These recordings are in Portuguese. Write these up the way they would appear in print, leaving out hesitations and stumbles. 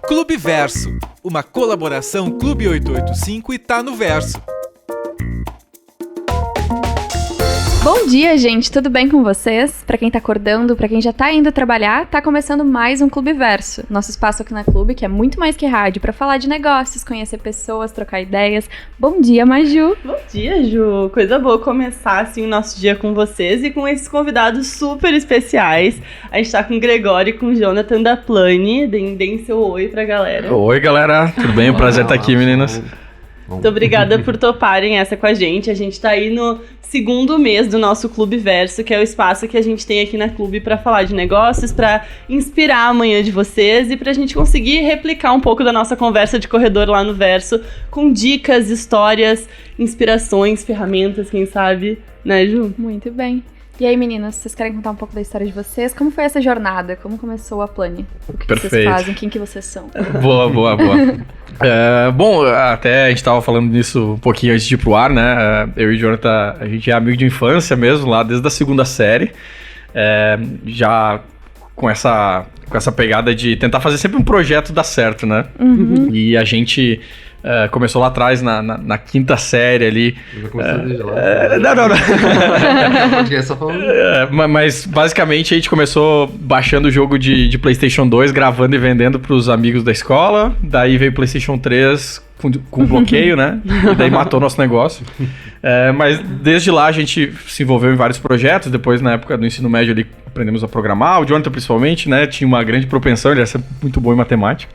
Clube Verso, uma colaboração Clube 885 e Tá no Verso. Bom dia, gente! Tudo bem com vocês? Pra quem tá acordando, pra quem já tá indo trabalhar, tá começando mais um Clube Verso. Nosso espaço aqui na Clube, que é muito mais que rádio, pra falar de negócios, conhecer pessoas, trocar ideias. Bom dia, Maju! Bom dia, Ju! Coisa boa começar assim o nosso dia com vocês e com esses convidados super especiais. A gente tá com o Gregório e com o Jonathan da Plani. Deem seu oi pra galera. Oi, galera! Tudo bem? Prazer estar aqui, meninas. Muito obrigada por toparem essa com a gente. A gente tá aí no segundo mês do nosso Clube Verso, que é o espaço que a gente tem aqui na Clube para falar de negócios, para inspirar a manhã de vocês e pra gente conseguir replicar um pouco da nossa conversa de corredor lá no Verso, com dicas, histórias, inspirações, ferramentas, quem sabe, né, Ju? Muito bem. E aí, meninas, vocês querem contar um pouco da história de vocês? Como foi essa jornada? Como começou a Plani? O que vocês fazem? Quem que vocês são? Boa. Bom, até a gente tava falando nisso um pouquinho antes de ir pro ar, né? Eu e o Jonathan, a gente é amigo de infância mesmo, lá desde a segunda série. Já com essa pegada de tentar fazer sempre um projeto dar certo, né? Uhum. E a gente... começou lá atrás, na quinta série ali. Já começou desde lá. Não. É só falando. Mas basicamente a gente começou baixando o jogo de PlayStation 2, gravando e vendendo pros amigos da escola. Daí veio o PlayStation 3 com bloqueio, né? E daí matou nosso negócio. Mas desde lá a gente se envolveu em vários projetos. Depois, na época do ensino médio ali, aprendemos a programar. O Jonathan, principalmente, né? Tinha uma grande propensão, ele era sempre muito bom em matemática.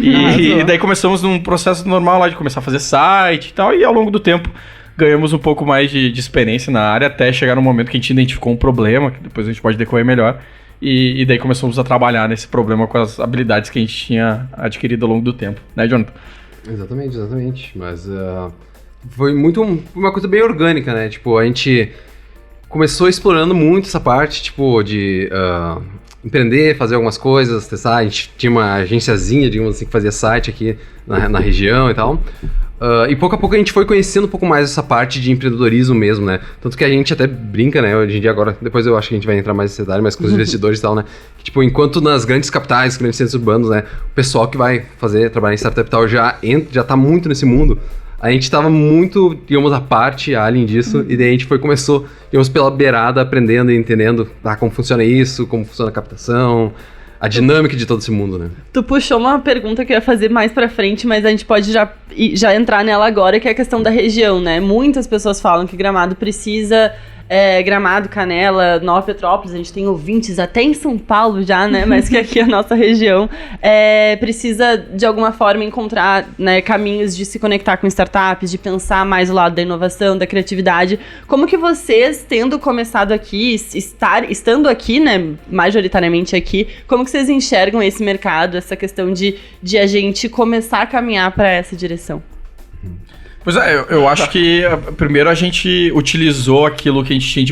E daí começamos num processo normal lá de começar a fazer site e tal, e ao longo do tempo ganhamos um pouco mais de experiência na área, até chegar no momento que a gente identificou um problema, que depois a gente pode decorrer melhor, e daí começamos a trabalhar nesse problema com as habilidades que a gente tinha adquirido ao longo do tempo, né, Jonathan? Exatamente, mas foi uma coisa bem orgânica, né, tipo, a gente começou explorando muito essa parte, tipo, de... empreender, fazer algumas coisas, testar. A gente tinha uma agenciazinha, digamos assim, que fazia site aqui na região e tal. E pouco a pouco a gente foi conhecendo um pouco mais essa parte de empreendedorismo mesmo, né? Tanto que a gente até brinca, né? Hoje em dia, agora, depois eu acho que a gente vai entrar mais nesse detalhe, mas com os investidores e tal, né? Que, tipo, enquanto nas grandes capitais, grandes centros urbanos, né? O pessoal que vai trabalhar em startup e tal já tá muito nesse mundo. A gente estava muito, digamos, à parte, além disso, e daí a gente começou, digamos, pela beirada, aprendendo e entendendo como funciona isso, como funciona a captação, a dinâmica de todo esse mundo, né? Tu puxou uma pergunta que eu ia fazer mais pra frente, mas a gente pode já entrar nela agora, que é a questão da região, né? Muitas pessoas falam que Gramado precisa... Gramado, Canela, Nova Petrópolis, a gente tem ouvintes até em São Paulo já, né, mas que aqui é a nossa região, precisa de alguma forma encontrar, né, caminhos de se conectar com startups, de pensar mais o lado da inovação, da criatividade. Como que vocês, tendo começado aqui, estando aqui, né, majoritariamente aqui, como que vocês enxergam esse mercado, essa questão de a gente começar a caminhar para essa direção? Pois eu acho que primeiro a gente utilizou aquilo que a gente tinha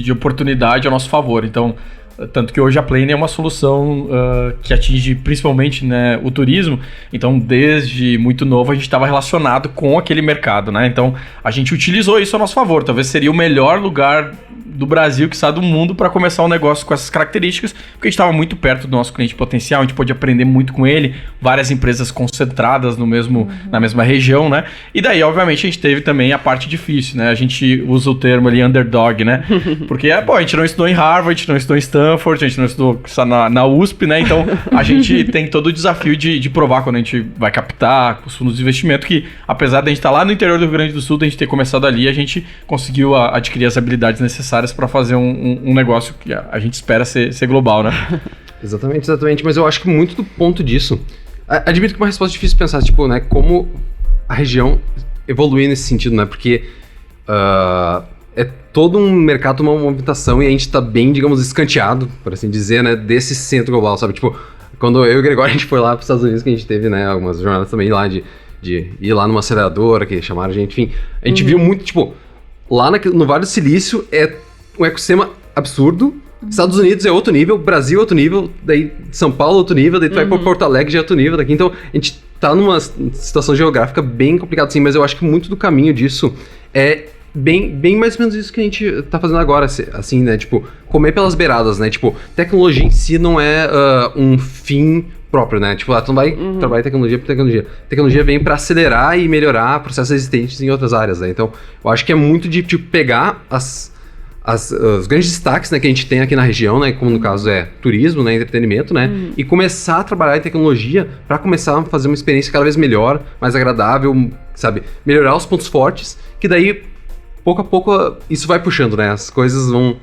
de oportunidade a nosso favor. Então, tanto que hoje a Plani é uma solução que atinge principalmente, né, o turismo. Então, desde muito novo, a gente estava relacionado com aquele mercado, né? Então, a gente utilizou isso a nosso favor. Talvez seria o melhor lugar do Brasil, que do mundo, para começar um negócio com essas características, porque a gente estava muito perto do nosso cliente potencial, a gente pôde aprender muito com ele, várias empresas concentradas na mesma região, né? E daí, obviamente, a gente teve também a parte difícil, né? A gente usa o termo ali underdog, né? Porque, a gente não estudou em Harvard, a gente não estudou em Stanford, a gente não estudou na USP, né? Então, a gente tem todo o desafio de provar quando a gente vai captar os fundos de investimento, que apesar de a gente estar lá no interior do Rio Grande do Sul, de a gente ter começado ali, a gente conseguiu adquirir as habilidades necessárias para fazer um negócio que a gente espera ser global, né? Exatamente, mas eu acho que muito do ponto disso, admito que é uma resposta difícil de pensar, tipo, né, como a região evoluir nesse sentido, né, porque é todo um mercado, uma movimentação, e a gente tá bem, digamos, escanteado, por assim dizer, né, desse centro global, sabe, tipo, quando eu e o Gregório, a gente foi lá para os Estados Unidos, que a gente teve, né, algumas jornadas também lá de ir lá numa aceleradora, que chamaram a gente, enfim, a gente viu muito, tipo, lá no Vale do Silício um ecossistema absurdo. Estados Unidos é outro nível, Brasil é outro nível, daí São Paulo é outro nível, daí tu vai pra Porto Alegre já é outro nível daqui. Então a gente tá numa situação geográfica bem complicada assim, mas eu acho que muito do caminho disso é bem mais ou menos isso que a gente tá fazendo agora, assim, né? Tipo, comer pelas beiradas, né? Tipo, tecnologia em si não é um fim próprio, né? Tipo, tu não vai trabalhar em tecnologia por tecnologia. Tecnologia vem pra acelerar e melhorar processos existentes em outras áreas, né? Então, eu acho que é muito de, tipo, pegar os grandes destaques, né, que a gente tem aqui na região, né, como no caso é turismo, né, entretenimento, né, e começar a trabalhar em tecnologia para começar a fazer uma experiência cada vez melhor, mais agradável, sabe, melhorar os pontos fortes, que daí, pouco a pouco, isso vai puxando, né, as coisas vão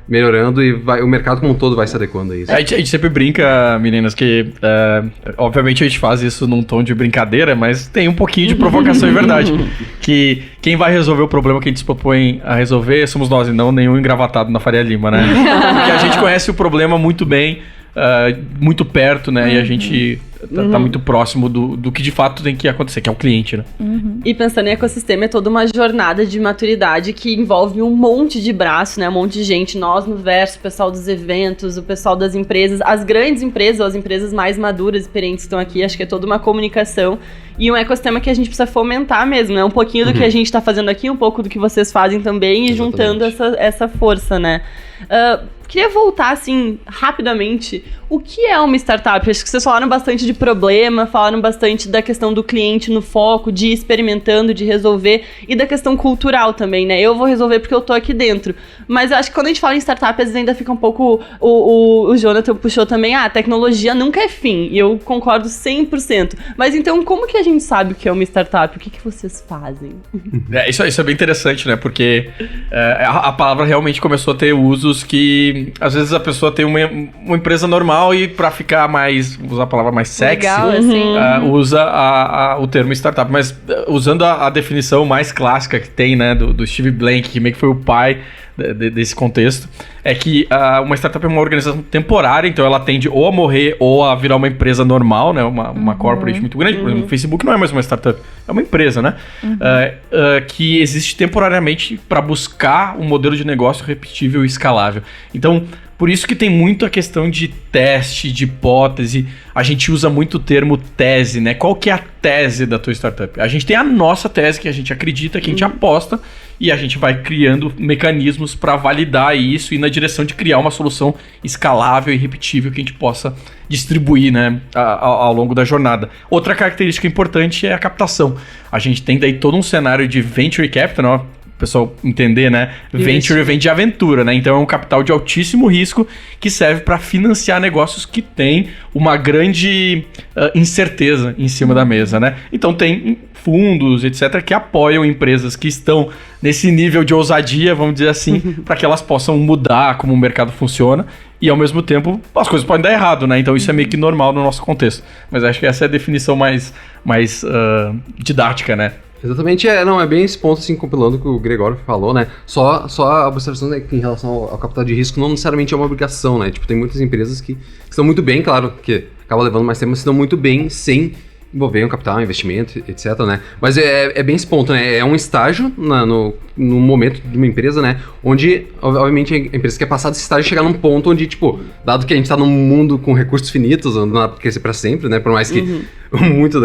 melhorando e o mercado como um todo vai se adequando a isso. A gente sempre brinca, meninas, que obviamente a gente faz isso num tom de brincadeira, mas tem um pouquinho de provocação e verdade. Que quem vai resolver o problema que a gente se propõe a resolver somos nós e não nenhum engravatado na Faria Lima, né? Porque a gente conhece o problema muito bem, muito perto, né? E a gente tá muito próximo do que de fato tem que acontecer, que é o cliente, né? E pensando em ecossistema, é toda uma jornada de maturidade que envolve um monte de braço, né? Um monte de gente, nós no Verso, o pessoal dos eventos, o pessoal das empresas, as grandes empresas, ou as empresas mais maduras, experientes que estão aqui, acho que é toda uma comunicação e um ecossistema que a gente precisa fomentar mesmo, né? Um pouquinho do que a gente tá fazendo aqui, um pouco do que vocês fazem também e juntando essa força, né? Queria voltar, assim, rapidamente. O que é uma startup? Acho que vocês falaram bastante de problema, falaram bastante da questão do cliente no foco, de ir experimentando, de resolver, e da questão cultural também, né? Eu vou resolver porque eu tô aqui dentro. Mas eu acho que quando a gente fala em startup, às vezes ainda fica um pouco... O Jonathan puxou também, a tecnologia nunca é fim, e eu concordo 100%. Mas então, como que a gente sabe o que é uma startup? O que vocês fazem? Isso é bem interessante, né? Porque a palavra realmente começou a ter usos que às vezes a pessoa tem uma empresa normal e pra ficar mais, usar a palavra mais sexy, legal, assim. usa o termo startup. Mas usando a definição mais clássica que tem, né, do Steve Blank, que meio que foi o pai desse contexto, é que uma startup é uma organização temporária, então ela tende ou a morrer ou a virar uma empresa normal, né, uma corporate muito grande. Por exemplo, o Facebook não é mais uma startup, é uma empresa, né, que existe temporariamente para buscar um modelo de negócio repetível e escalável. Então, por isso que tem muito a questão de teste, de hipótese. A gente usa muito o termo tese, né? Qual que é a tese da tua startup? A gente tem a nossa tese, que a gente acredita, que a gente aposta, e a gente vai criando mecanismos para validar isso e na direção de criar uma solução escalável e repetível que a gente possa distribuir, né, ao longo da jornada. Outra característica importante é a captação. A gente tem daí todo um cenário de venture capital, né? O pessoal entender, né? Venture vem de aventura, né? Então é um capital de altíssimo risco que serve para financiar negócios que têm uma grande incerteza em cima da mesa, né? Então tem fundos, etc., que apoiam empresas que estão nesse nível de ousadia, vamos dizer assim, para que elas possam mudar como o mercado funciona e, ao mesmo tempo, as coisas podem dar errado, né? Então isso é meio que normal no nosso contexto. Mas acho que essa é a definição mais didática, né? Exatamente, é bem esse ponto, assim, compilando o que o Gregório falou, né? Só a observação, né, que em relação ao capital de risco não necessariamente é uma obrigação, né? Tipo, tem muitas empresas que estão muito bem, claro, que acaba levando mais tempo, mas estão muito bem sem envolver um capital, investimento, etc, né? Mas é bem esse ponto, né? É um estágio no momento de uma empresa, né? Onde, obviamente, a empresa quer passar desse estágio e chegar num ponto onde, tipo, dado que a gente tá num mundo com recursos finitos, não dá pra crescer pra sempre, né? Por mais que muito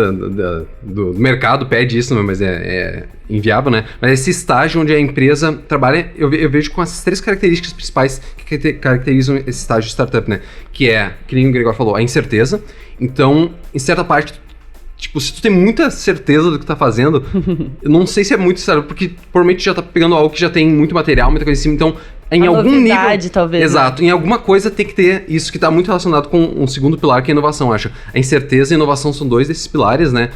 do mercado pede isso, mas é inviável, né? Mas esse estágio onde a empresa trabalha, eu vejo com essas três características principais que caracterizam esse estágio de startup, né? Que nem o Gregório falou, a incerteza. Então, em certa parte, tipo, se tu tem muita certeza do que tá fazendo, eu não sei se é muito sério, porque provavelmente já tá pegando algo que já tem muito material, muita coisa em cima, então em algum nível... talvez. Exato, né? Em alguma coisa tem que ter isso que tá muito relacionado com um segundo pilar, que é a inovação, acho. A incerteza e a inovação são dois desses pilares, né?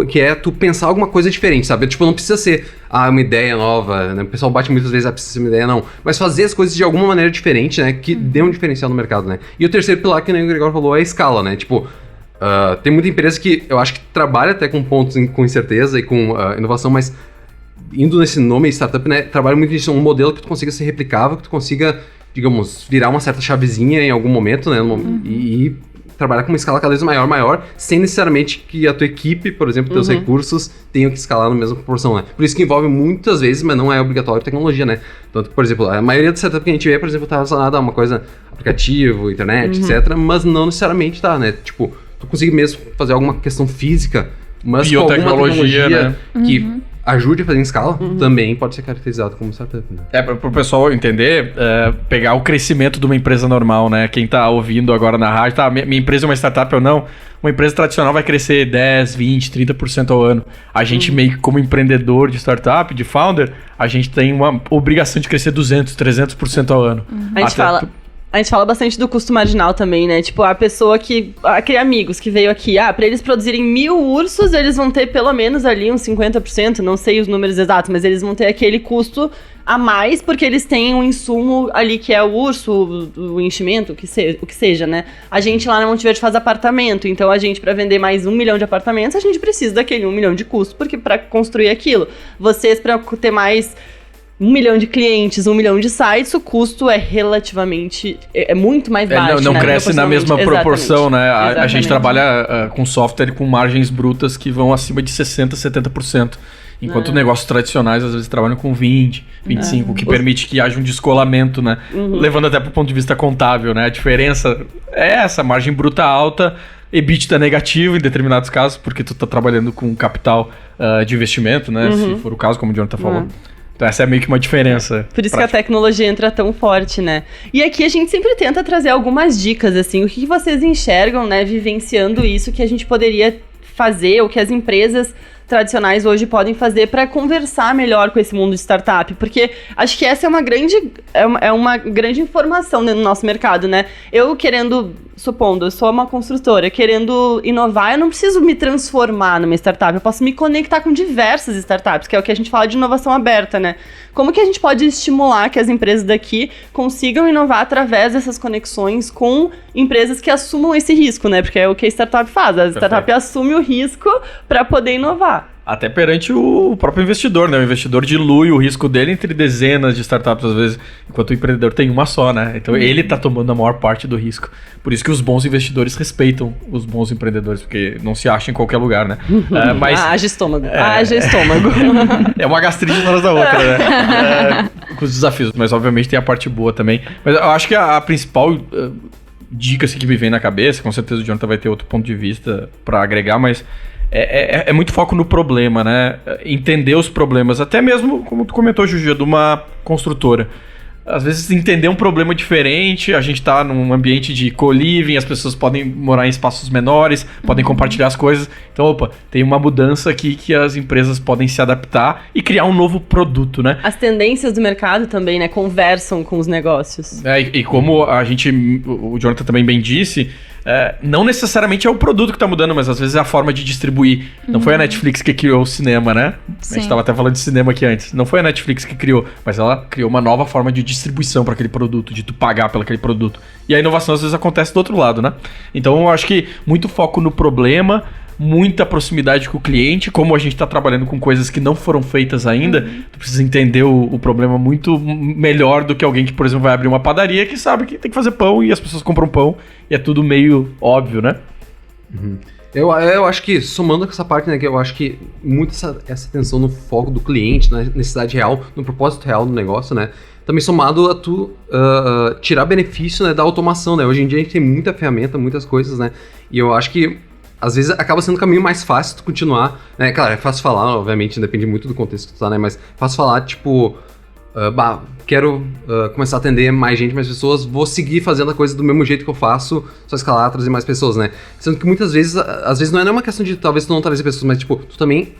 Que é tu pensar alguma coisa diferente, sabe? Tipo, não precisa ser uma ideia nova, né? O pessoal bate muitas vezes, precisa ser uma ideia, não. Mas fazer as coisas de alguma maneira diferente, né? Que dê um diferencial no mercado, né? E o terceiro pilar, que nem o Gregório falou, é a escala, né? Tipo... tem muita empresa que eu acho que trabalha até com pontos com incerteza e com inovação, mas indo nesse nome startup, né, trabalha muito nisso, um modelo que tu consiga ser replicável, que tu consiga, digamos, virar uma certa chavezinha em algum momento, né, e trabalhar com uma escala cada vez maior, sem necessariamente que a tua equipe, por exemplo, teus recursos tenham que escalar na mesma proporção, né. Por isso que envolve muitas vezes, mas não é obrigatório, tecnologia, né. Tanto que, por exemplo, a maioria do setup que a gente vê, por exemplo, tá relacionada a uma coisa, aplicativo, internet, etc., mas não necessariamente tá, né, tipo... Tu consegue mesmo fazer alguma questão física, mas com alguma tecnologia, né? Que ajude a fazer em escala, também pode ser caracterizado como startup, né? Para o pessoal entender, pegar o crescimento de uma empresa normal, né? Quem tá ouvindo agora na rádio, tá, minha empresa é uma startup ou não, uma empresa tradicional vai crescer 10, 20, 30% ao ano. A gente meio que como empreendedor de startup, de founder, a gente tem uma obrigação de crescer 200, 300% ao ano. A gente fala bastante do custo marginal também, né? Tipo, a pessoa aquele amigos que veio aqui, pra eles produzirem 1.000 ursos, eles vão ter pelo menos ali uns 50%, não sei os números exatos, mas eles vão ter aquele custo a mais, porque eles têm um insumo ali que é o urso, o enchimento, o que seja, né? A gente lá na Monte Verde faz apartamento, então a gente, pra vender mais 1 milhão de apartamentos, a gente precisa daquele 1 milhão de custo, porque pra construir aquilo. Vocês, pra ter mais 1 milhão de clientes, 1 milhão de sites, o custo é relativamente... É muito mais baixo, não né? cresce na mesma proporção, né? A gente Exatamente. trabalha com software com margens brutas que vão acima de 60%, 70%. Enquanto negócios tradicionais, às vezes, trabalham com 20%, 25%, o que permite que haja um descolamento, né? Levando até para o ponto de vista contábil, né? A diferença é essa, margem bruta alta, EBITDA negativo em determinados casos, porque tu tá trabalhando com capital de investimento, né? Se for o caso, como o Jonathan falou. Então essa é meio que uma diferença. Por isso que a tecnologia entra tão forte, né? E aqui a gente sempre tenta trazer algumas dicas, assim, o que vocês enxergam, né, vivenciando isso, que a gente poderia fazer, ou que as empresas tradicionais hoje podem fazer para conversar melhor com esse mundo de startup, porque acho que essa é uma grande informação no nosso mercado, né? Eu supondo, eu sou uma construtora, querendo inovar, eu não preciso me transformar numa startup, eu posso me conectar com diversas startups, que é o que a gente fala de inovação aberta, né? Como que a gente pode estimular que as empresas daqui consigam inovar através dessas conexões com empresas que assumam esse risco, né? Porque é o que a startup faz, a startup assume o risco para poder inovar. Até perante o próprio investidor, né? O investidor dilui o risco dele entre dezenas de startups, às vezes, enquanto o empreendedor tem uma só, né? Então ele tá tomando a maior parte do risco. Por isso que os bons investidores respeitam os bons empreendedores, porque não se acha em qualquer lugar, né? Mas haja estômago. Haja estômago. é uma gastrite atrás da outra, né? Com os desafios, mas obviamente tem a parte boa também. Mas eu acho que a principal dica assim, que me vem na cabeça, com certeza o Jonathan vai ter outro ponto de vista para agregar, mas é muito foco no problema, né? Entender os problemas, até mesmo, como tu comentou, Juju, de uma construtora. Às vezes entender um problema diferente, a gente tá num ambiente de co-living, as pessoas podem morar em espaços menores, podem compartilhar as coisas. Então, tem uma mudança aqui que as empresas podem se adaptar e criar um novo produto, né? As tendências do mercado também, né? Conversam com os negócios. E como o Jonathan também bem disse, não necessariamente é o produto que tá mudando, mas às vezes é a forma de distribuir. Não foi a Netflix que criou o cinema, né? Sim. A gente tava até falando de cinema aqui antes. Não foi a Netflix que criou, mas ela criou uma nova forma de distribuição para aquele produto, de tu pagar pelo aquele produto. E a inovação às vezes acontece do outro lado, né? Então eu acho que muito foco no problema, muita proximidade com o cliente, como a gente está trabalhando com coisas que não foram feitas ainda, tu precisa entender o problema muito melhor do que alguém que, por exemplo, vai abrir uma padaria que sabe que tem que fazer pão e as pessoas compram pão e é tudo meio óbvio, né? Eu acho que, somando com essa parte, né, que eu acho que muito essa atenção no foco do cliente, na necessidade real, no propósito real do negócio, né, também somado a tu tirar benefício, né, da automação, né, hoje em dia a gente tem muita ferramenta, muitas coisas, né, e eu acho que às vezes acaba sendo o caminho mais fácil de continuar, né, claro, é fácil falar, obviamente, depende muito do contexto que tu tá, né, mas fácil falar, tipo, quero começar a atender mais gente, mais pessoas, vou seguir fazendo a coisa do mesmo jeito que eu faço, só escalar, trazer mais pessoas, né? Sendo que muitas vezes, às vezes não é uma questão de talvez tu não trazer pessoas, mas tipo, tu também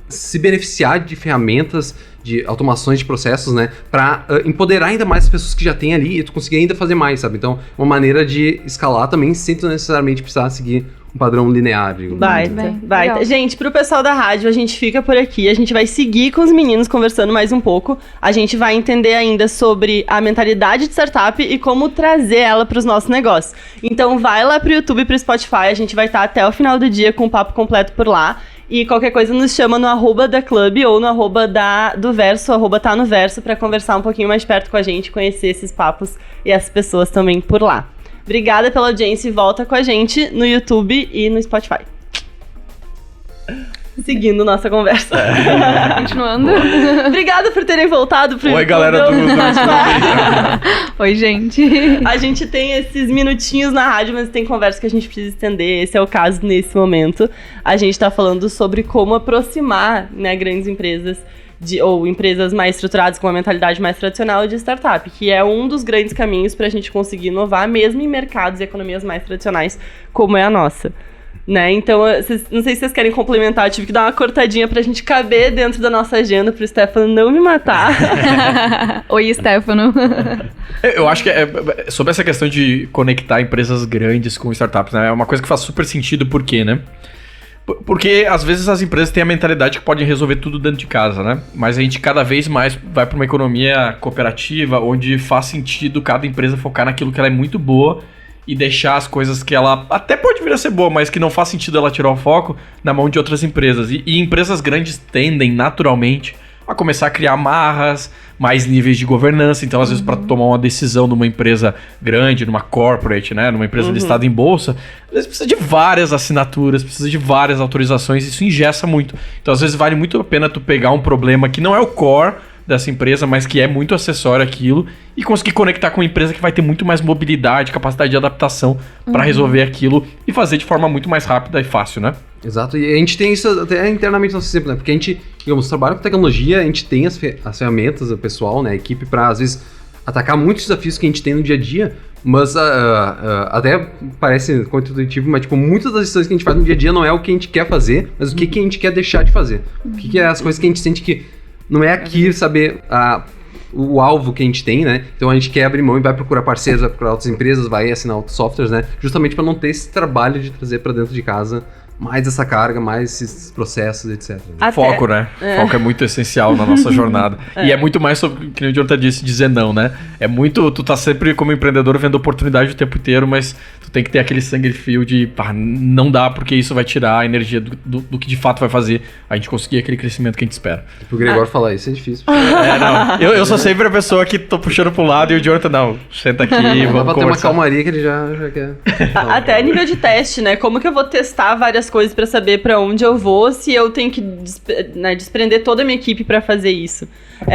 se beneficiar de ferramentas, de automações de processos, né? Pra empoderar ainda mais as pessoas que já tem ali e tu conseguir ainda fazer mais, sabe? Então, uma maneira de escalar também sem tu necessariamente precisar seguir um padrão linear, digamos. Baita. Legal. Gente, pro pessoal da rádio, a gente fica por aqui. A gente vai seguir com os meninos conversando mais um pouco. A gente vai entender ainda sobre a mentalidade de startup e como trazer ela pros nossos negócios. Então vai lá pro YouTube e pro Spotify. A gente vai estar até o final do dia com o papo completo por lá. E qualquer coisa nos chama no @da Club ou no do Verso, @tá no Verso, pra conversar um pouquinho mais perto com a gente, conhecer esses papos e as pessoas também por lá. Obrigada pela audiência e volta com a gente no YouTube e no Spotify. seguindo nossa conversa. Continuando. Obrigada por terem voltado pro Oi, YouTube. galera do Oi, gente. A gente tem esses minutinhos na rádio, mas tem conversa que a gente precisa estender. Esse é o caso nesse momento. A gente tá falando sobre como aproximar, né, grandes empresas ou empresas mais estruturadas com uma mentalidade mais tradicional de startup, que é um dos grandes caminhos para a gente conseguir inovar, mesmo em mercados e economias mais tradicionais, como é a nossa. Né? Então, não sei se vocês querem complementar, eu tive que dar uma cortadinha pra gente caber dentro da nossa agenda, pro Stefano não me matar. Oi, Stefano. Eu acho que sobre essa questão de conectar empresas grandes com startups, né? É uma coisa que faz super sentido, por quê, né? Porque às vezes as empresas têm a mentalidade que podem resolver tudo dentro de casa, né? Mas a gente cada vez mais vai para uma economia cooperativa, onde faz sentido cada empresa focar naquilo que ela é muito boa e deixar as coisas que ela até pode vir a ser boa, mas que não faz sentido ela tirar o foco na mão de outras empresas. E empresas grandes tendem naturalmente a começar a criar amarras, mais níveis de governança. Então, às vezes, para tomar uma decisão numa empresa grande, numa corporate, né, numa empresa listada em bolsa, às vezes precisa de várias assinaturas, precisa de várias autorizações, isso engessa muito. Então, às vezes, vale muito a pena tu pegar um problema que não é o core dessa empresa, mas que é muito acessório àquilo, e conseguir conectar com uma empresa que vai ter muito mais mobilidade, capacidade de adaptação para resolver aquilo e fazer de forma muito mais rápida e fácil, né? Exato, e a gente tem isso até internamente no nosso sistema, né? Porque a gente, digamos, trabalha com tecnologia, a gente tem as ferramentas, o pessoal, né, a equipe, para às vezes atacar muitos desafios que a gente tem no dia a dia, mas até parece contra-intuitivo, mas tipo, muitas das decisões que a gente faz no dia a dia não é o que a gente quer fazer, mas o que a gente quer deixar de fazer. O que é as coisas que a gente sente que não é aqui saber o alvo que a gente tem, né? Então a gente quer abrir mão e vai procurar parceiros, vai procurar outras empresas, vai assinar outros softwares, né? Justamente para não ter esse trabalho de trazer para dentro de casa mais essa carga, mais esses processos, etc. Foco, né? Foco é muito essencial na nossa jornada. E é muito mais sobre, que nem o Jonathan disse, dizer não, né? É muito, tu tá sempre como empreendedor vendo oportunidade o tempo inteiro, mas tu tem que ter aquele sangue frio de, não dá, porque isso vai tirar a energia do que de fato vai fazer a gente conseguir aquele crescimento que a gente espera. Pro Gregório falar isso é difícil. Não. Eu sou sempre a pessoa que tô puxando pro lado e o Jonathan, não, senta aqui, vamos conversar. Dá pra ter uma calmaria que ele já quer. Até nível de teste, né? Como que eu vou testar várias coisas pra saber pra onde eu vou se eu tenho que desprender toda a minha equipe pra fazer isso?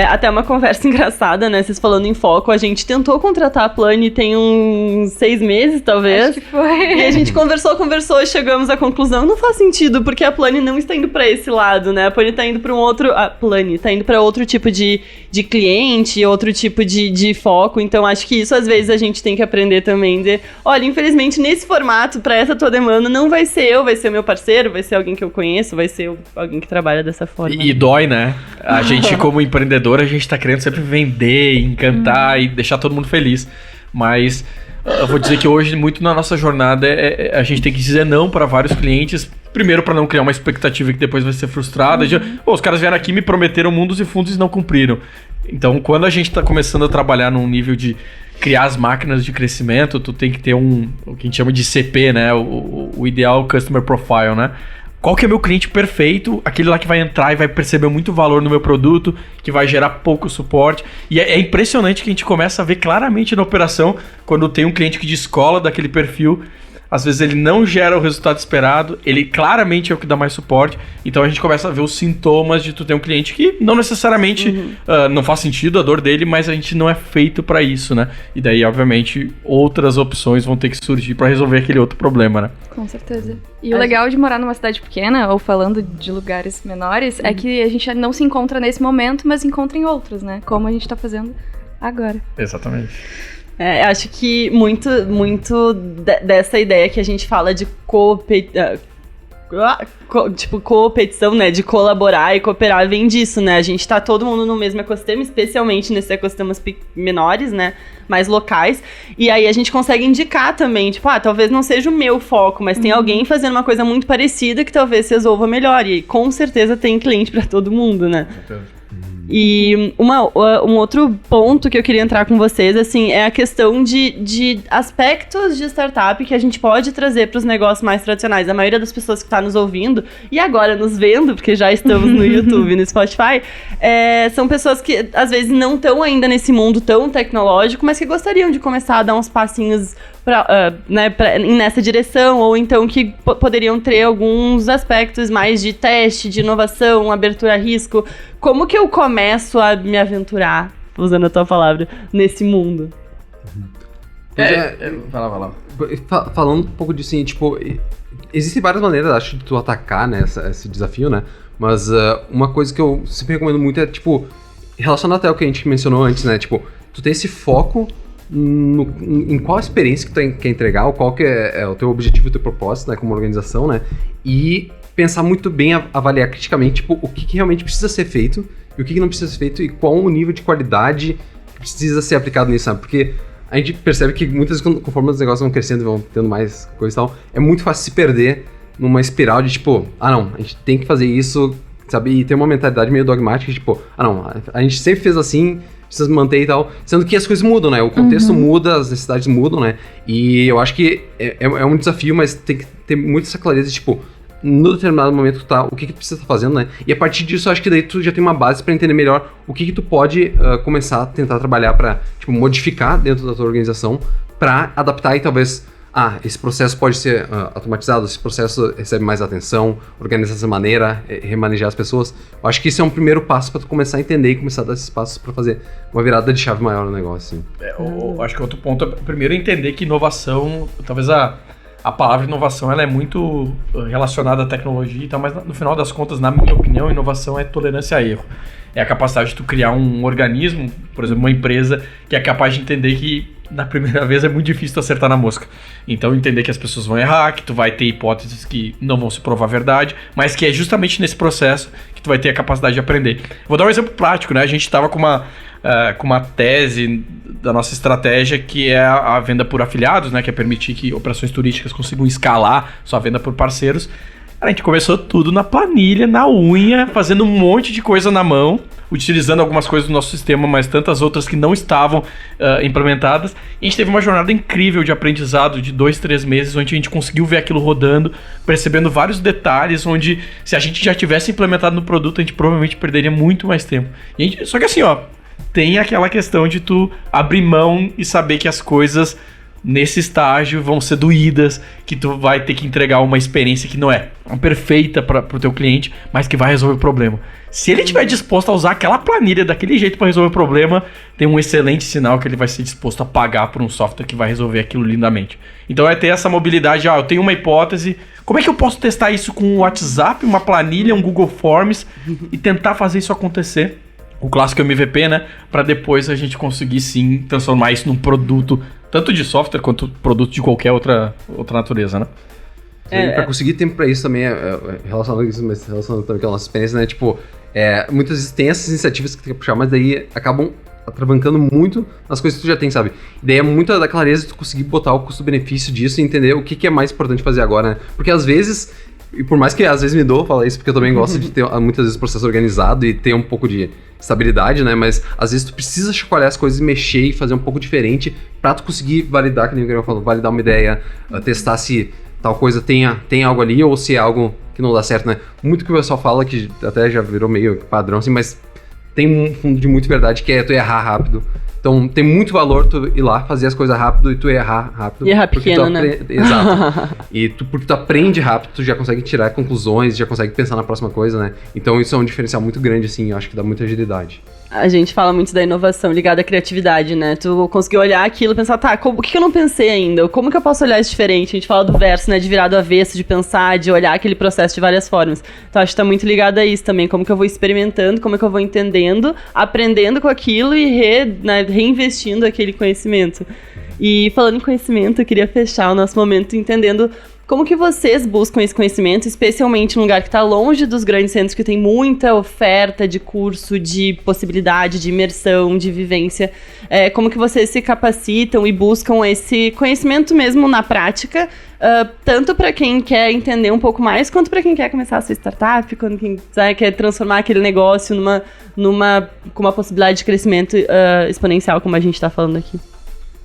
Até uma conversa engraçada, né? Vocês falando em foco, a gente tentou contratar a Plani tem uns 6 meses, talvez. Acho que foi. E a gente conversou e chegamos à conclusão, não faz sentido, porque a Plani não está indo pra esse lado, né? A Plani tá indo pra outro tipo de cliente, outro tipo de foco, então acho que isso às vezes a gente tem que aprender também de, olha, infelizmente nesse formato, pra essa tua demanda, não vai ser eu, vai ser o meu parceiro, vai ser alguém que eu conheço, vai ser alguém que trabalha dessa forma. E dói, né? A gente como empreendedor, a gente tá querendo sempre vender, encantar e deixar todo mundo feliz, mas eu vou dizer que hoje, muito na nossa jornada, a gente tem que dizer não para vários clientes. Primeiro, para não criar uma expectativa que depois vai ser frustrada. Os caras vieram aqui, me prometeram mundos e fundos e não cumpriram. Então, quando a gente está começando a trabalhar num nível de criar as máquinas de crescimento, tu tem que ter o que a gente chama de CP, né? O Ideal Customer Profile, né? Qual que é o meu cliente perfeito? Aquele lá que vai entrar e vai perceber muito valor no meu produto, que vai gerar pouco suporte. E é impressionante que a gente começa a ver claramente na operação, quando tem um cliente que descola daquele perfil, às vezes ele não gera o resultado esperado, ele claramente é o que dá mais suporte, então a gente começa a ver os sintomas de tu ter um cliente que não necessariamente não faz sentido a dor dele, mas a gente não é feito para isso, né? E daí, obviamente, outras opções vão ter que surgir para resolver aquele outro problema, né? Com certeza. E o legal de morar numa cidade pequena, ou falando de lugares menores, é que a gente não se encontra nesse momento, mas encontra em outros, né? Como a gente tá fazendo agora. Exatamente. Acho que muito dessa ideia que a gente fala de competição, né, de colaborar e cooperar, vem disso, né, a gente tá todo mundo no mesmo ecossistema, especialmente nesses ecossistemas menores, né, mais locais, e aí a gente consegue indicar também, tipo, talvez não seja o meu foco, mas tem alguém fazendo uma coisa muito parecida que talvez se resolva melhor, e com certeza tem cliente pra todo mundo, né. E um outro ponto que eu queria entrar com vocês, assim, é a questão de aspectos de startup que a gente pode trazer para os negócios mais tradicionais. A maioria das pessoas que está nos ouvindo e agora nos vendo, porque já estamos no YouTube e no Spotify, são pessoas que às vezes não estão ainda nesse mundo tão tecnológico, mas que gostariam de começar a dar uns passinhos nessa direção, ou então que poderiam ter alguns aspectos mais de teste, de inovação, abertura a risco. Como que eu começo a me aventurar, usando a tua palavra, nesse mundo? Vai lá. Falando um pouco disso, assim, tipo, existem várias maneiras, acho, de tu atacar, né, esse desafio, né? Mas uma coisa que eu sempre recomendo muito é, tipo, relacionado até ao que a gente mencionou antes, né? Tipo, tu tem esse foco em qual experiência que tu quer entregar, ou qual que é o teu objetivo, o teu propósito, né, como organização, né? E pensar muito bem, avaliar criticamente, tipo, o que realmente precisa ser feito e o que não precisa ser feito e qual o nível de qualidade que precisa ser aplicado nisso, sabe? Porque a gente percebe que muitas vezes, conforme os negócios vão crescendo e vão tendo mais coisa e tal, é muito fácil se perder numa espiral de, tipo, não, a gente tem que fazer isso, sabe? E ter uma mentalidade meio dogmática, tipo, não, a gente sempre fez assim, precisa manter e tal, sendo que as coisas mudam, né? O contexto muda, as necessidades mudam, né? E eu acho que é um desafio, mas tem que ter muito essa clareza, tipo, no determinado momento tu tá, o que tu precisa estar fazendo, né? E a partir disso, eu acho que daí tu já tem uma base pra entender melhor o que tu pode começar a tentar trabalhar pra, tipo, modificar dentro da tua organização pra adaptar e talvez, esse processo pode ser automatizado, esse processo recebe mais atenção, organizar dessa maneira, remanejar as pessoas. Eu acho que isso é um primeiro passo pra tu começar a entender e começar a dar esses passos pra fazer uma virada de chave maior no negócio, assim. Eu acho que outro ponto é, primeiro, entender que inovação, talvez a palavra inovação, ela é muito relacionada à tecnologia e tal, mas no final das contas, na minha opinião, inovação é tolerância a erro. É a capacidade de tu criar um organismo, por exemplo, uma empresa, que é capaz de entender que na primeira vez é muito difícil tu acertar na mosca. Então entender que as pessoas vão errar, que tu vai ter hipóteses que não vão se provar verdade, mas que é justamente nesse processo que tu vai ter a capacidade de aprender. Vou dar um exemplo prático, né? A gente estava com uma tese da nossa estratégia, que é a venda por afiliados, né? Que é permitir que operações turísticas consigam escalar sua venda por parceiros. A gente começou tudo na planilha, na unha, fazendo um monte de coisa na mão, utilizando algumas coisas do nosso sistema, mas tantas outras que não estavam implementadas. E a gente teve uma jornada incrível de aprendizado de 2-3 meses, onde a gente conseguiu ver aquilo rodando, percebendo vários detalhes, onde se a gente já tivesse implementado no produto, a gente provavelmente perderia muito mais tempo. Só que assim, tem aquela questão de tu abrir mão e saber que as coisas nesse estágio vão ser doídas, que tu vai ter que entregar uma experiência que não é perfeita para o teu cliente, mas que vai resolver o problema. Se ele estiver disposto a usar aquela planilha daquele jeito para resolver o problema, tem um excelente sinal que ele vai ser disposto a pagar por um software que vai resolver aquilo lindamente. Então é ter essa mobilidade, eu tenho uma hipótese, como é que eu posso testar isso com um WhatsApp, uma planilha, um Google Forms e tentar fazer isso acontecer? O clássico MVP, né? Para depois a gente conseguir sim transformar isso num produto, tanto de software quanto produto de qualquer outra natureza, né? Para conseguir tempo para isso também, relacionado a isso, mas relacionado também com a nossa experiência, né? Tipo, muitas vezes tem essas iniciativas que tu quer puxar, mas daí acabam atravancando muito nas coisas que tu já tem, sabe? E daí é muito da clareza de tu conseguir botar o custo-benefício disso e entender o que é mais importante fazer agora, né? Porque às vezes, e por mais que às vezes me dou falar isso, porque eu também gosto de ter muitas vezes o processo organizado e ter um pouco de estabilidade, né? Mas às vezes tu precisa chacoalhar as coisas e mexer e fazer um pouco diferente pra tu conseguir validar, que nem o Gabriel falou, validar uma ideia, testar se tal coisa tem algo ali ou se é algo que não dá certo, né? Muito que o pessoal fala, que até já virou meio padrão, assim, mas tem um fundo de muito verdade, que é tu errar rápido. Então tem muito valor tu ir lá, fazer as coisas rápido e tu errar rápido. E errar pequeno, né? Exato. Porque tu aprende rápido, tu já consegue tirar conclusões, já consegue pensar na próxima coisa, né? Então isso é um diferencial muito grande, assim, eu acho que dá muita agilidade. A gente fala muito da inovação ligada à criatividade, né? Tu conseguir olhar aquilo e pensar, o que eu não pensei ainda? Como que eu posso olhar isso diferente? A gente fala do verso, né? De virar do avesso, de pensar, de olhar aquele processo de várias formas. Então acho que tá muito ligado a isso também. Como que eu vou experimentando, como que eu vou entendendo, aprendendo com aquilo e reinvestindo aquele conhecimento. E falando em conhecimento, eu queria fechar o nosso momento entendendo como que vocês buscam esse conhecimento, especialmente num lugar que está longe dos grandes centros, que tem muita oferta de curso, de possibilidade, de imersão, de vivência. Como que vocês se capacitam e buscam esse conhecimento mesmo na prática, tanto para quem quer entender um pouco mais, quanto para quem quer começar a sua startup, quando quem quer transformar aquele negócio com uma possibilidade de crescimento exponencial, como a gente está falando aqui.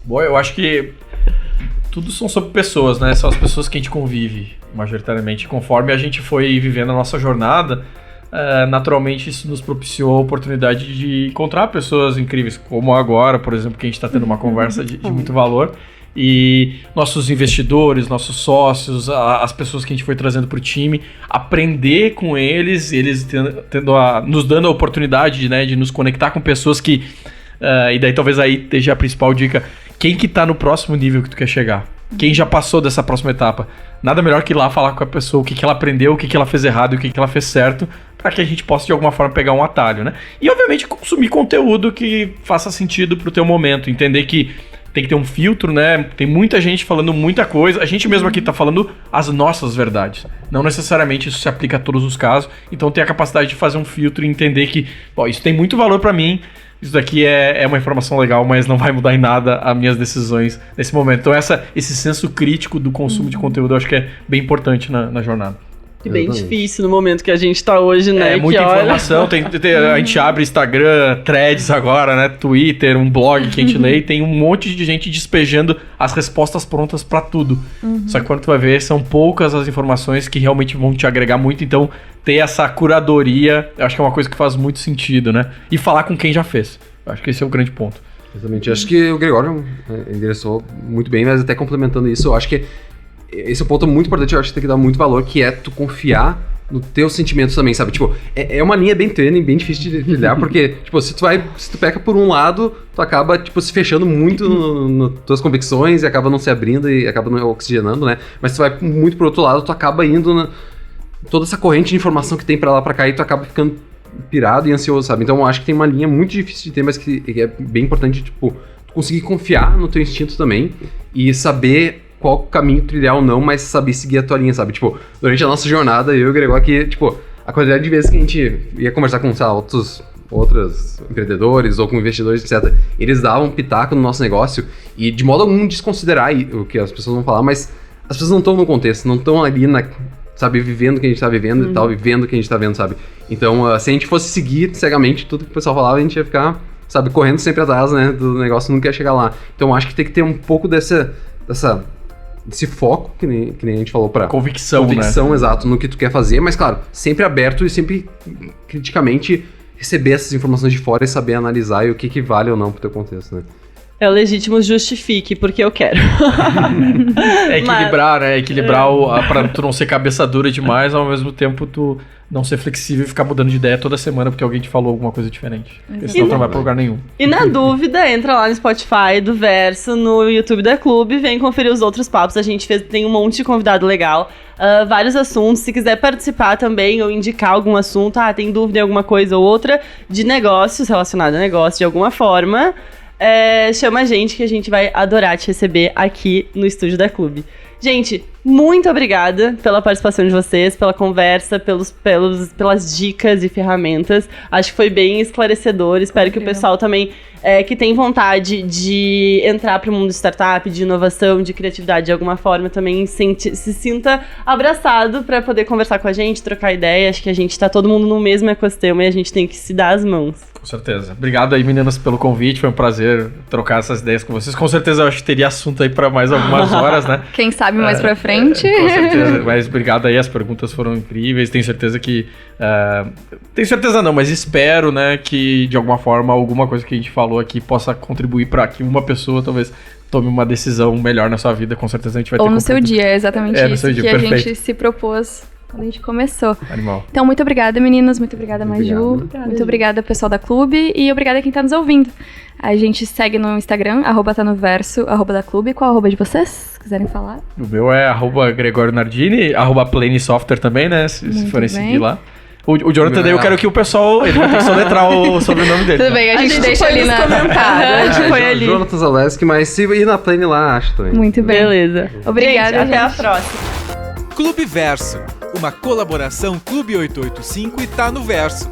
Bom, eu acho que tudo são sobre pessoas, né? São as pessoas que a gente convive, majoritariamente. Conforme a gente foi vivendo a nossa jornada, naturalmente isso nos propiciou a oportunidade de encontrar pessoas incríveis, como agora, por exemplo, que a gente está tendo uma conversa de muito valor. E nossos investidores, nossos sócios, as pessoas que a gente foi trazendo para o time, aprender com eles nos dando a oportunidade, né, de nos conectar com pessoas que... e daí talvez aí esteja a principal dica. Quem que tá no próximo nível que tu quer chegar? Quem já passou dessa próxima etapa? Nada melhor que ir lá falar com a pessoa o que ela aprendeu, o que ela fez errado e o que ela fez certo, para que a gente possa de alguma forma pegar um atalho, né? E obviamente consumir conteúdo que faça sentido pro teu momento, entender que tem que ter um filtro, né? Tem muita gente falando muita coisa. A gente mesmo aqui tá falando as nossas verdades. Não necessariamente isso se aplica a todos os casos. Então ter a capacidade de fazer um filtro e entender que, isso tem muito valor para mim. Isso daqui é uma informação legal, mas não vai mudar em nada as minhas decisões nesse momento. Então esse senso crítico do consumo de conteúdo eu acho que é bem importante na jornada. E bem difícil no momento que a gente tá hoje, né? É muita informação, a gente abre Instagram, Threads agora, né? Twitter, um blog que a gente lê e tem um monte de gente despejando as respostas prontas pra tudo. Só que quando tu vai ver, são poucas as informações que realmente vão te agregar muito, então ter essa curadoria, eu acho que é uma coisa que faz muito sentido, né? E falar com quem já fez. Eu acho que esse é o grande ponto. Exatamente. Acho que o Gregório endereçou muito bem, mas até complementando isso, eu acho que esse é um ponto muito importante, eu acho que tem que dar muito valor, que é tu confiar nos teus sentimentos também, sabe? Tipo, é uma linha bem tênue, bem difícil de lidar, porque, tipo, se tu peca por um lado, tu acaba, tipo, se fechando muito nas tuas convicções e acaba não se abrindo e acaba não oxigenando, né? Mas se tu vai muito pro outro lado, tu acaba indo toda essa corrente de informação que tem pra lá pra cá e tu acaba ficando pirado e ansioso, sabe? Então eu acho que tem uma linha muito difícil de ter, mas que é bem importante, tipo, tu conseguir confiar no teu instinto também e saber qual caminho trilhar ou não, mas saber seguir a tua linha, sabe? Tipo, durante a nossa jornada, eu e o Gregório aqui, tipo, a quantidade de vezes que a gente ia conversar com, sei lá, outros empreendedores ou com investidores, etc., eles davam pitaco no nosso negócio e de modo algum desconsiderar o que as pessoas vão falar, mas as pessoas não estão no contexto, não estão ali sabe, vivendo o que a gente tá vivendo e tal, vivendo o que a gente tá vendo, sabe? Então, se a gente fosse seguir cegamente tudo que o pessoal falava, a gente ia ficar, sabe, correndo sempre atrás, né, do negócio, nunca ia chegar lá. Então, acho que tem que ter um pouco desse foco, que nem a gente falou, pra... Convicção, né? Exato, no que tu quer fazer, mas claro, sempre aberto e sempre criticamente receber essas informações de fora e saber analisar e o que vale ou não pro teu contexto, né? É o legítimo justifique, porque eu quero. É equilibrar, né? Equilibrar pra tu não ser cabeça dura demais, ao mesmo tempo tu não ser flexível e ficar mudando de ideia toda semana porque alguém te falou alguma coisa diferente. Porque senão tu não vai pra lugar nenhum. E na dúvida, entra lá no Spotify do Verso, no YouTube da Clube, vem conferir os outros papos. A gente tem um monte de convidado legal, vários assuntos. Se quiser participar também ou indicar algum assunto, tem dúvida em alguma coisa ou outra de negócios, relacionado a negócio de alguma forma, chama a gente que a gente vai adorar te receber aqui no estúdio da Clube. Gente, muito obrigada pela participação de vocês, pela conversa, pelas dicas e ferramentas. Acho que foi bem esclarecedor. Espero que o pessoal também que tem vontade de entrar para o mundo de startup, de inovação, de criatividade de alguma forma, também se sinta abraçado para poder conversar com a gente, trocar ideia. Acho que a gente está todo mundo no mesmo ecossistema e a gente tem que se dar as mãos. Com certeza. Obrigado aí, meninas, pelo convite. Foi um prazer trocar essas ideias com vocês. Com certeza eu acho que teria assunto aí para mais algumas horas, né? Quem sabe mais pra frente. Com certeza. Mas obrigado aí, as perguntas foram incríveis. Tenho certeza que... tenho certeza não, mas espero, né, que de alguma forma alguma coisa que a gente falou aqui possa contribuir para que uma pessoa talvez tome uma decisão melhor na sua vida. Com certeza a gente vai ter... Ou no seu dia, é exatamente no seu isso dia, que perfeito. A gente se propôs quando a gente começou. Animal. Então, muito obrigada, meninas. Muito obrigada, Maju. Muito obrigada, pessoal da Clube. E obrigada a quem tá nos ouvindo. A gente segue no Instagram, @tanoverso, @da Clube. Qual @ de vocês? Se quiserem falar. O meu é @Gregório Nardini, @Plane Software também, né? Se forem seguir lá. O Jonathan, daí eu quero que o pessoal... Ele vai ter que soletrar o sobrenome dele. Tudo bem, a gente deixa ali nos comentários. A gente põe ali. Jonathan Zaleski, mas se ir na Plane lá, acho também. Muito bem. Beleza. Obrigada, gente. Até a gente. próxima. Clube Verso, uma colaboração Clube 885 e Tá no Verso.